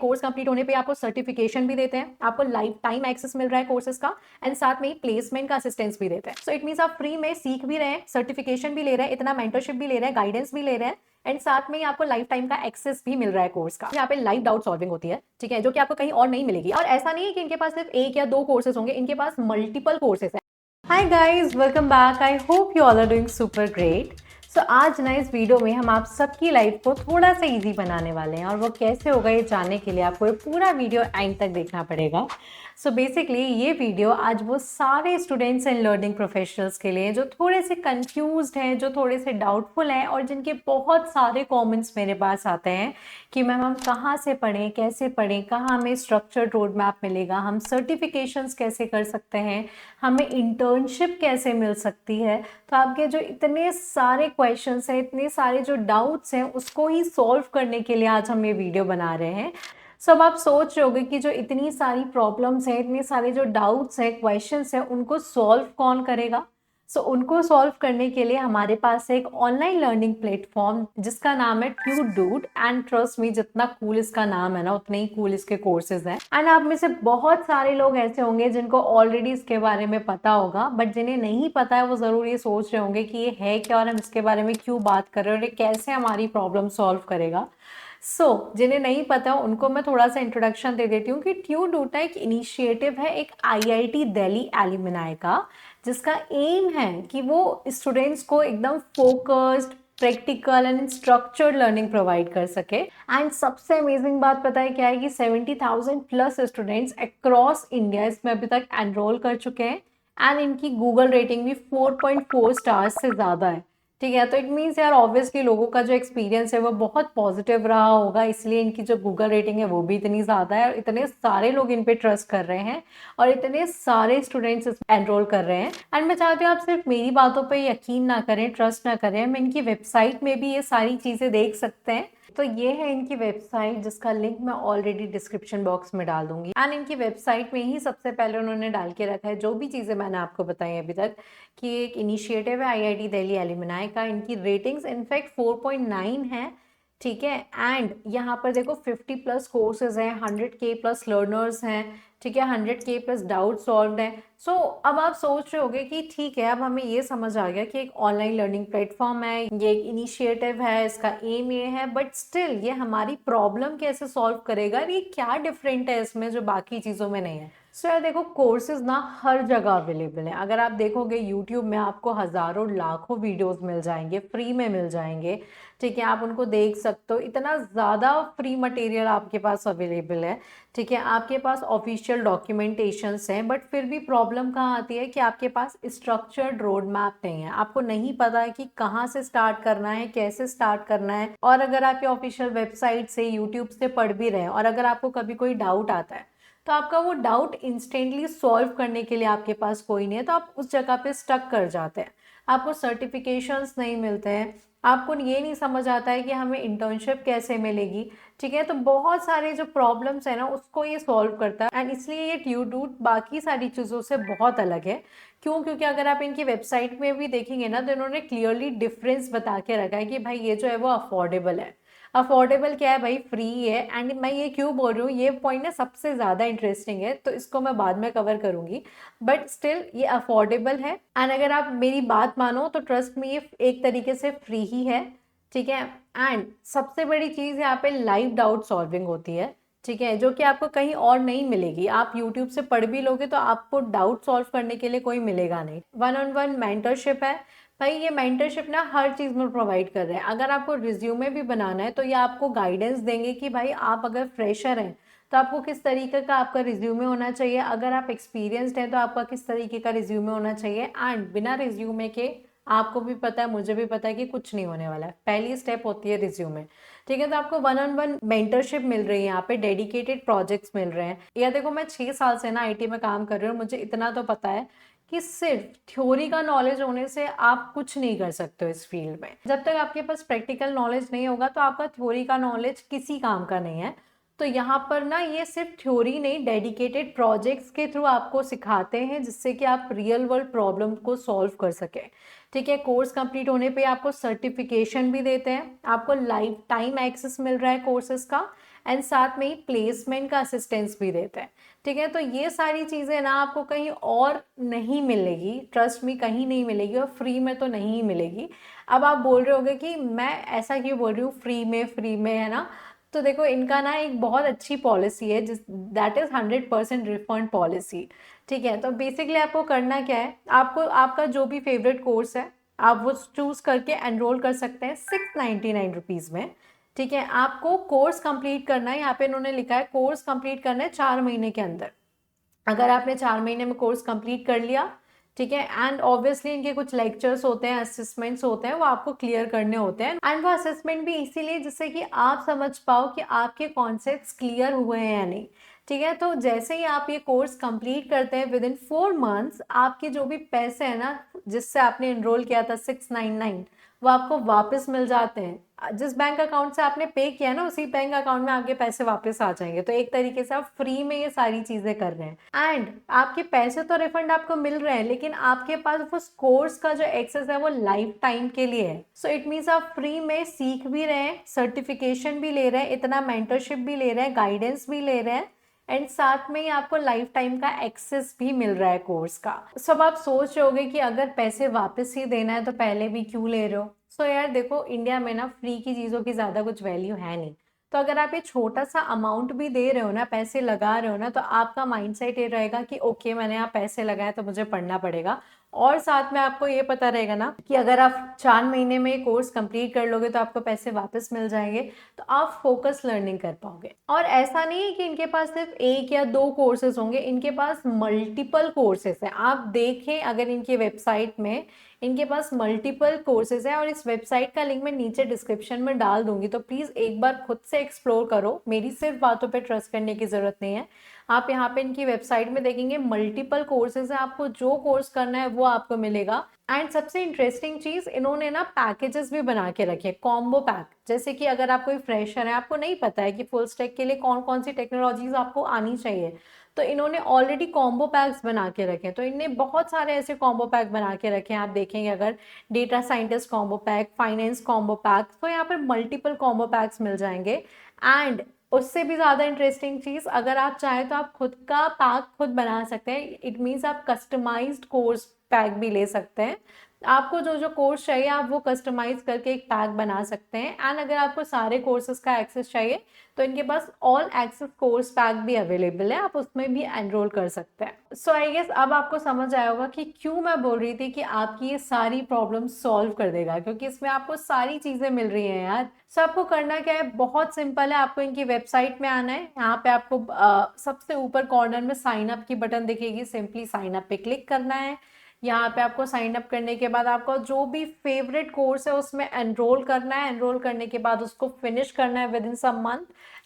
Course complete होने पे आपको सर्टिफिकेशन भी देते हैं, आपको लाइफ टाइम एक्सेस मिल रहा है कोर्सेज का, एंड साथ में ही प्लेसमेंट का असिस्टेंस भी देते हैं। सो इट मींस आप फ्री में सीख भी रहे हैं, सर्टिफिकेशन भी ले रहे हैं, इतना मेंटरशिप भी ले रहे हैं, गाइडेंस भी ले रहे हैं, एंड साथ में ही आपको लाइफ टाइम का एक्सेस भी मिल रहा है कोर्स का। यहाँ पे लाइव डाउट सॉल्विंग होती है, ठीक है, जो कि आपको कहीं और नहीं मिलेगी। और ऐसा नहीं है कि इनके पास सिर्फ एक या दो कोर्सेज होंगे, इनके पास मल्टीपल कोर्सेज है। Hi guys, welcome back. I hope you all are doing super great. So आज ना इस वीडियो में हम आप सबकी लाइफ को थोड़ा सा इजी बनाने वाले हैं, और वो कैसे होगा ये जानने के लिए आपको ये पूरा वीडियो एंड तक देखना पड़ेगा। सो बेसिकली ये वीडियो आज वो सारे स्टूडेंट्स एंड लर्निंग प्रोफेशनल्स के लिए जो थोड़े से कंफ्यूज्ड हैं, जो थोड़े से डाउटफुल हैं, और जिनके बहुत सारे कमेंट्स मेरे पास आते हैं कि मैम हम कहाँ से पढ़ें, कैसे पढ़ें, कहाँ हमें स्ट्रक्चर्ड रोड मैप मिलेगा, हम सर्टिफिकेशंस कैसे कर सकते हैं, हमें इंटर्नशिप कैसे मिल सकती है। तो आपके जो इतने सारे क्वेश्चंस हैं, इतने सारे जो डाउट्स हैं, उसको ही सॉल्व करने के लिए आज हम ये वीडियो बना रहे हैं। सो अब आप सोच रहे होंगे कि जो इतनी सारी प्रॉब्लम्स हैं, इतने सारे जो डाउट्स हैं, क्वेश्चंस हैं, उनको सॉल्व कौन करेगा। सो उनको सॉल्व करने के लिए हमारे पास एक ऑनलाइन लर्निंग प्लेटफॉर्म जिसका नाम है ट्यूडूट, एंड ट्रस्ट मी, जितना कूल इसका नाम है ना उतने ही कूल इसके कोर्सेज हैं। एंड आप में से बहुत सारे लोग ऐसे होंगे जिनको ऑलरेडी इसके बारे में पता होगा, बट जिन्हें नहीं पता है वो जरूर ये सोच रहे होंगे कि ये है क्या और हम इसके बारे में क्यों बात कर रहे हैं और ये कैसे हमारी प्रॉब्लम सॉल्व करेगा। जिन्हें नहीं पता उनको मैं थोड़ा सा इंट्रोडक्शन दे देती हूँ कि ट्यूडूट एक इनिशिएटिव है, एक आईआईटी दिल्ली एल्यूमिनाई का, जिसका एम है कि वो स्टूडेंट्स को एकदम focused, practical and structured learning provide कर सके। एंड सबसे अमेजिंग बात पता है क्या है कि 70,000 प्लस स्टूडेंट्स अक्रॉस इंडिया इसमें अभी तक एनरोल कर चुके हैं, एंड इनकी गूगल रेटिंग भी 4.4 स्टार्स से ज़्यादा है, ठीक है। तो इट मीन्स यार ऑब्वियसली लोगों का जो एक्सपीरियंस है वो बहुत पॉजिटिव रहा होगा, इसलिए इनकी जो गूगल रेटिंग है वो भी इतनी ज़्यादा है, और इतने सारे लोग इन पे ट्रस्ट कर रहे हैं और इतने सारे स्टूडेंट्स इसमें एनरोल कर रहे हैं। एंड मैं चाहती हूँ आप सिर्फ मेरी बातों पे यकीन ना करें, ट्रस्ट ना करें, हम इनकी वेबसाइट में भी ये सारी चीज़ें देख सकते हैं। तो ये है इनकी वेबसाइट, जिसका लिंक मैं ऑलरेडी डिस्क्रिप्शन बॉक्स में डाल दूंगी। एंड इनकी वेबसाइट में ही सबसे पहले उन्होंने डाल के रखा है जो भी चीज़ें मैंने आपको बताई अभी तक, कि एक इनिशिएटिव है आईआईटी दिल्ली एल्यूमिनाई का। इनकी रेटिंग्स इनफैक्ट 4.9 है, ठीक है। एंड यहाँ पर देखो 50 प्लस कोर्सेज हैं, 100K प्लस लर्नर्स हैं, ठीक है, 100K प्लस डाउट सॉल्व है। अब आप सोच रहे होगे कि ठीक है, अब हमें ये समझ आ गया कि एक ऑनलाइन लर्निंग प्लेटफॉर्म है, ये एक इनिशिएटिव है, इसका एम ये है, बट स्टिल ये हमारी प्रॉब्लम कैसे सॉल्व करेगा, ये क्या डिफरेंट है इसमें जो बाकी चीज़ों में नहीं है। यार देखो, कोर्सेज ना हर जगह अवेलेबल है। अगर आप देखोगे यूट्यूब में आपको हज़ारों लाखों वीडियोस मिल जाएंगे, फ्री में मिल जाएंगे, ठीक है, आप उनको देख सकते हो। इतना ज़्यादा फ्री मटेरियल आपके पास अवेलेबल है, ठीक है। आपके पास ऑफिशियल डॉक्यूमेंटेशंस हैं, बट फिर भी प्रॉब्लम कहाँ आती है कि आपके पास स्ट्रक्चर्ड रोड मैप नहीं है, आपको नहीं पता है कि कहाँ से स्टार्ट करना है, कैसे स्टार्ट करना है। और अगर आप ये ऑफिशियल वेबसाइट से, यूट्यूब से पढ़ भी रहे हैं, और अगर आपको कभी कोई डाउट आता है तो आपका वो डाउट इंस्टेंटली सॉल्व करने के लिए आपके पास कोई नहीं है, तो आप उस जगह पे स्टक कर जाते हैं। आपको सर्टिफिकेशंस नहीं मिलते हैं, आपको ये नहीं समझ आता है कि हमें इंटर्नशिप कैसे मिलेगी, ठीक है। तो बहुत सारे जो प्रॉब्लम्स है ना उसको ये सॉल्व करता है, एंड इसलिए ये ट्यूडूट बाकी सारी चीज़ों से बहुत अलग है। क्यों? क्योंकि अगर आप इनकी वेबसाइट में भी देखेंगे ना तो इन्होंने क्लियरली डिफरेंस बता के रखा है कि भाई ये जो है वो अफोर्डेबल है। अफोर्डेबल क्या है भाई? फ्री है। एंड मैं ये क्यों बोल रही हूँ, ये पॉइंट ना सबसे ज़्यादा इंटरेस्टिंग है, तो इसको मैं बाद में कवर करूँगी, बट स्टिल ये अफोर्डेबल है। एंड अगर आप मेरी बात मानो तो ट्रस्ट में ये एक तरीके से फ्री ही है, ठीक है। एंड सबसे बड़ी चीज़ यहाँ पे लाइव डाउट सॉल्विंग होती है, ठीक है, जो कि आपको कहीं और नहीं मिलेगी। आप यूट्यूब से पढ़ भी लोगे तो आपको डाउट सॉल्व करने के लिए कोई मिलेगा नहीं। 1-on-1 मेंटरशिप है भाई, ये मेंटरशिप ना हर चीज़ में प्रोवाइड कर रहे हैं। अगर आपको रिज्यूमे भी बनाना है तो ये आपको गाइडेंस देंगे कि भाई आप अगर फ्रेशर हैं तो आपको किस तरीके का आपका रिज्यूमे होना चाहिए, अगर आप एक्सपीरियंस्ड हैं तो आपका किस तरीके का रिज्यूमे होना चाहिए। एंड बिना रिज्यूमे के आपको भी पता है, मुझे भी पता है कि कुछ नहीं होने वाला है। पहली स्टेप होती है रिज्यूमे, ठीक है। तो आपको 1-on-1 मेंटरशिप मिल रही है, यहाँ पे डेडिकेटेड प्रोजेक्ट्स मिल रहे हैं। या देखो, मैं 6 साल से ना आईटी में काम कर रही हूँ, मुझे इतना तो पता है कि सिर्फ थ्योरी का नॉलेज होने से आप कुछ नहीं कर सकते हो इस फील्ड में। जब तक आपके पास प्रैक्टिकल नॉलेज नहीं होगा तो आपका थ्योरी का नॉलेज किसी काम का नहीं है। तो यहाँ पर ना ये सिर्फ थ्योरी नहीं, डेडिकेटेड प्रोजेक्ट्स के थ्रू आपको सिखाते हैं, जिससे कि आप रियल वर्ल्ड प्रॉब्लम को सॉल्व कर सकें, ठीक है। कोर्स कंप्लीट होने पे आपको सर्टिफिकेशन भी देते हैं, आपको लाइफ टाइम एक्सेस मिल रहा है कोर्सेज का, एंड साथ में ही प्लेसमेंट का असिस्टेंस भी देते हैं। ठीक है, तो ये सारी चीज़ें ना आपको कहीं और नहीं मिलेगी, ट्रस्ट मी कहीं नहीं मिलेगी, और फ्री में तो नहीं मिलेगी। अब आप बोल रहे होगे कि मैं ऐसा क्यों बोल रही हूँ फ्री में, है ना। तो देखो, इनका ना एक बहुत अच्छी पॉलिसी है जिस दैट इज़ 100% रिफंड पॉलिसी। ठीक है, तो बेसिकली आपको करना क्या है, आपको आपका जो भी फेवरेट कोर्स है आप वो चूज़ करके एनरोल कर सकते हैं 699 रुपीज़ में। ठीक है, आपको कोर्स कंप्लीट करना है, यहाँ पे इन्होंने लिखा है कोर्स कंप्लीट करना है 4 महीने के अंदर। अगर आपने 4 महीने में कोर्स कंप्लीट कर लिया, ठीक है, एंड ऑब्वियसली इनके कुछ लेक्चर्स होते हैं, असेसमेंट्स होते हैं, वो आपको क्लियर करने होते हैं। एंड वो असेसमेंट भी इसीलिए जिससे कि आप समझ पाओ कि आपके कॉन्सेप्ट्स क्लियर हुए हैं या नहीं। ठीक है, तो जैसे ही आप ये कोर्स कंप्लीट करते हैं विद इन 4 मंथ्स, आपके जो भी पैसे हैं ना जिससे आपने एनरोल किया था 699, वो आपको वापस मिल जाते हैं। जिस बैंक अकाउंट से आपने पे किया ना उसी बैंक अकाउंट में आपके पैसे वापस आ जाएंगे। तो एक तरीके से आप फ्री में ये सारी चीजें कर रहे हैं, एंड आपके पैसे तो रिफंड आपको मिल रहे हैं, लेकिन आपके पास उस कोर्स का जो एक्सेस है वो लाइफ टाइम के लिए है। सो इट मीन्स आप फ्री में सीख भी रहे हैं, सर्टिफिकेशन भी ले रहे हैं, इतना मेंटरशिप भी ले रहे हैं, गाइडेंस भी ले रहे हैं, एंड साथ में ही आपको लाइफ टाइम का एक्सेस भी मिल रहा है कोर्स का। सब आप सोच रहे होगे कि अगर पैसे वापस ही देना है तो पहले भी क्यों ले रहे हो। सो यार देखो, इंडिया में ना फ्री की चीज़ों की ज़्यादा कुछ वैल्यू है नहीं। तो अगर आप ये छोटा सा अमाउंट भी दे रहे हो ना, पैसे लगा रहे हो ना, तो आपका माइंडसेट ये रहेगा कि ओके मैंने यहाँ पैसे लगाए तो मुझे पढ़ना पड़ेगा। और साथ में आपको ये पता रहेगा ना कि अगर आप 4 महीने में ये कोर्स कंप्लीट कर लोगे तो आपको पैसे वापस मिल जाएंगे, तो आप फोकस लर्निंग कर पाओगे। और ऐसा नहीं है कि इनके पास सिर्फ 1 या 2 कोर्सेज होंगे, इनके पास मल्टीपल कोर्सेज हैं। आप देखें अगर इनकी वेबसाइट में, इनके पास मल्टीपल कोर्सेज हैं, और इस वेबसाइट का लिंक मैं नीचे डिस्क्रिप्शन में डाल दूंगी, तो प्लीज़ एक बार खुद से एक्सप्लोर करो, मेरी सिर्फ बातों पे ट्रस्ट करने की ज़रूरत नहीं है। आप यहाँ पे इनकी वेबसाइट में देखेंगे मल्टीपल कोर्सेज है, आपको जो कोर्स करना है वो आपको मिलेगा। एंड सबसे इंटरेस्टिंग चीज़, इन्होंने ना पैकेजेस भी बना के रखे, कॉम्बो पैक। जैसे कि अगर आप कोई फ्रेशर है, आपको नहीं पता है कि फुल स्टैक के लिए कौन कौन सी टेक्नोलॉजीज आपको आनी चाहिए, तो इन्होंने ऑलरेडी कॉम्बो पैक्स बना के रखे हैं। तो इनने बहुत सारे ऐसे कॉम्बो पैक बना के रखे हैं, आप देखेंगे अगर data scientist combo pack, finance combo pack, तो यहाँ पर मल्टीपल कॉम्बो पैक्स मिल जाएंगे। एंड उससे भी ज़्यादा इंटरेस्टिंग चीज़, अगर आप चाहें तो आप खुद का पैक खुद बना सकते हैं। इट मीन्स आप कस्टमाइज्ड कोर्स पैक भी ले सकते हैं। आपको जो जो कोर्स चाहिए आप वो कस्टमाइज करके एक पैक बना सकते हैं। एंड अगर आपको सारे कोर्सेज का एक्सेस चाहिए तो इनके पास ऑल एक्सेस कोर्स पैक भी अवेलेबल है, आप उसमें भी एनरोल कर सकते हैं। सो आई गेस अब आपको समझ आया होगा कि क्यों मैं बोल रही थी कि आपकी ये सारी प्रॉब्लम सॉल्व कर देगा, क्योंकि इसमें आपको सारी चीज़ें मिल रही हैं यार। सो आपको करना क्या है, बहुत सिंपल है। आपको इनकी वेबसाइट में आना है, यहाँ पे आपको सबसे ऊपर कॉर्नर में साइन अप की बटन दिखेगी, सिंपली साइन अप पे क्लिक करना है। यहाँ पे आपको साइन अप करने के बाद आपका जो भी फेवरेट कोर्स है उसमें एनरोल करना है। एनरोल करने के बाद उसको फिनिश करना है within some month,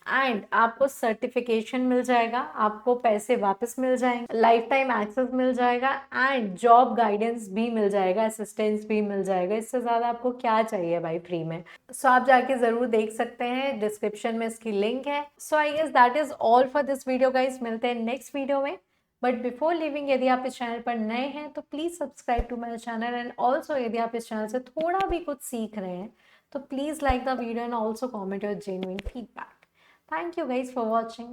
and आपको सर्टिफिकेशन मिल जाएगा, आपको पैसे वापस मिल जाएंगे, लाइफ टाइम एक्सेस मिल जाएगा, एंड जॉब गाइडेंस भी मिल जाएगा, असिस्टेंस भी मिल जाएगा। इससे ज़्यादा आपको क्या चाहिए भाई फ्री में। सो आप जाके ज़रूर देख सकते हैं, डिस्क्रिप्शन में इसकी लिंक है। So I guess that is all for this video guys, मिलते हैं नेक्स्ट वीडियो में। बट बिफोर लिविंग, यदि आप इस चैनल पर नए हैं तो please subscribe to my channel, and also यदि आप इस चैनल से थोड़ा भी कुछ सीख रहे हैं तो please like the video and also comment your genuine feedback. Thank you guys for watching.